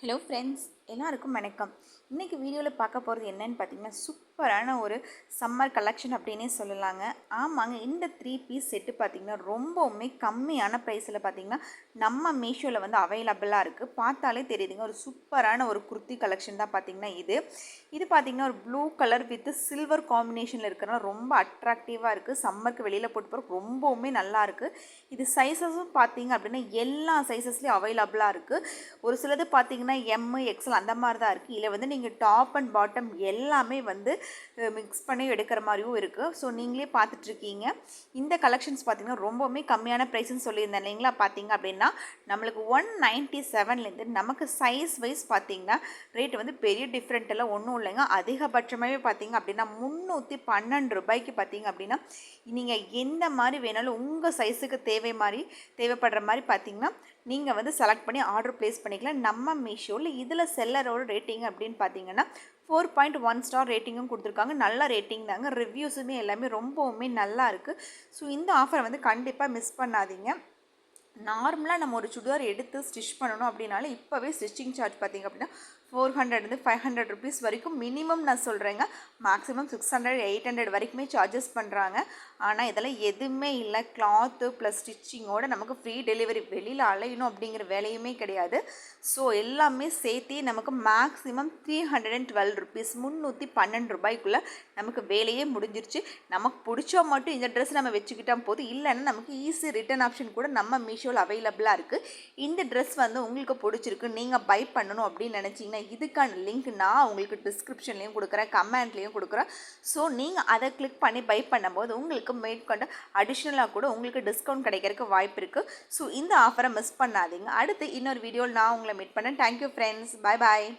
Hello friends, எல்லாருக்கும் வணக்கம். இன்றைக்கி வீடியோவில் பார்க்க போகிறது என்னன்னு பார்த்தீங்கன்னா, சூப்பரான ஒரு சம்மர் கலெக்ஷன் அப்படின்னே சொல்லலாங்க. ஆமாங்க, இந்த 3 பீஸ் செட்டு பார்த்திங்கன்னா ரொம்பவுமே கம்மியான ப்ரைஸில் பார்த்திங்கன்னா நம்ம மீஷோவில் வந்து அவைலபிளாக இருக்குது. பார்த்தாலே தெரியுதுங்க, ஒரு சூப்பரான ஒரு குர்த்தி கலெக்ஷன் தான் பார்த்திங்கன்னா இது பார்த்திங்கன்னா ஒரு ப்ளூ கலர் வித் சில்வர் காம்பினேஷனில் இருக்கிறனால ரொம்ப அட்ராக்டிவாக இருக்குது. சம்மருக்கு வெளியில் போட்டு போகிறதுக்கு ரொம்பவுமே நல்லாயிருக்கு. இது சைஸஸும் பார்த்திங்க அப்படின்னா எல்லா சைஸஸ்லேயும் அவைலபிளாக இருக்குது. ஒரு சிலது பார்த்திங்கன்னா எம், எக்ஸல் அந்த மாதிரி தான் இருக்குது. இதில் வந்து நீங்கள் டாப் அண்ட் பாட்டம் எல்லாமே வந்து மிக்ஸ் பண்ணி எடுக்கிற மாதிரியும் இருக்குது. ஸோ நீங்களே பார்த்துட்ருக்கீங்க. இந்த கலெக்ஷன்ஸ் பார்த்திங்கன்னா ரொம்பவுமே கம்மியான ப்ரைஸ்ன்னு சொல்லியிருந்தேன் இல்லைங்களா. பார்த்திங்க அப்படின்னா நம்மளுக்கு 197லேருந்து நமக்கு சைஸ் வைஸ் பார்த்திங்கன்னா ரேட் வந்து பெரிய டிஃப்ரெண்ட் எல்லாம் ஒன்றும் இல்லைங்க. அதிகபட்சமாகவே பார்த்திங்க அப்படின்னா 312 ரூபாய்க்கு பார்த்திங்க அப்படின்னா நீங்கள் எந்த மாதிரி வேணாலும் உங்கள் சைஸுக்கு தேவைப்படுற மாதிரி பார்த்திங்கன்னா நீங்கள் வந்து செலக்ட் பண்ணி ஆர்டர் ப்ளேஸ் பண்ணிக்கலாம் நம்ம மீஷோவில். இதில் செல்லரோட ரேட்டிங் அப்படின்னு பார்த்தீங்கன்னா 4.1 ஸ்டார் ரேட்டிங்கும் கொடுத்துருக்காங்க. நல்ல ரேட்டிங் தாங்க. ரிவ்யூஸுமே எல்லாமே ரொம்பவுமே நல்லா இருக்குது. ஸோ இந்த ஆஃபரை வந்து கண்டிப்பாக மிஸ் பண்ணாதீங்க. நார்மலாக நம்ம ஒரு சுடிதார் எடுத்து ஸ்டிச் பண்ணணும் அப்படின்னாலும் இப்போவே ஸ்டிச்சிங் சார்ஜ் பார்த்திங்க அப்படின்னா 400 500 ருபீஸ் வரைக்கும் மினிமம் நான் சொல்கிறேங்க. மேக்ஸிமம் 600 800 வரைக்குமே சார்ஜஸ் பண்ணுறாங்க. ஆனால் இதெல்லாம் எதுவுமே இல்லை. கிளாத்து ப்ளஸ் ஸ்டிச்சிங்கோடு நமக்கு ஃப்ரீ டெலிவரி. வெளியில் அலையணும் அப்படிங்கிற வேலையுமே கிடையாது. ஸோ எல்லாமே சேர்த்து நமக்கு மேக்ஸிமம் 312 ருபீஸ் 312 ரூபாய்க்குள்ளே நமக்கு வேலையே முடிஞ்சிருச்சு. நமக்கு பிடிச்சா மட்டும் இந்த ட்ரெஸ் நம்ம வச்சுக்கிட்டால் போதும். இல்லைன்னா நமக்கு ஈஸி ரிட்டன் ஆப்ஷன் கூட நம்ம மீஷோவில் அவைலபிளாக இருக்குது. இந்த ட்ரெஸ் வந்து உங்களுக்கு பிடிச்சிருக்கு, நீங்கள் பை பண்ணணும் அப்படின்னு நினச்சிங்கன்னா இதுக்கான லிங்க் நான் உங்களுக்கு டிஸ்கிரிப்ஷன்லேயும் கொடுக்குறேன், கமெண்ட்லேயும் கொடுக்குறேன். ஸோ நீங்கள் அதை கிளிக் பண்ணி பை பண்ணும்போது உங்களுக்கு மேற்கொண்டு அடிஷ்னலாக கூட உங்களுக்கு டிஸ்கவுண்ட் கிடைக்கிறதுக்கு வாய்ப்பு இருக்குது. ஸோ இந்த ஆஃபரை மிஸ் பண்ணாதீங்க. அடுத்து இன்னொரு வீடியோவில் நான் உங்களை மீட் பண்ணேன். Thank you friends. பாய் பாய்.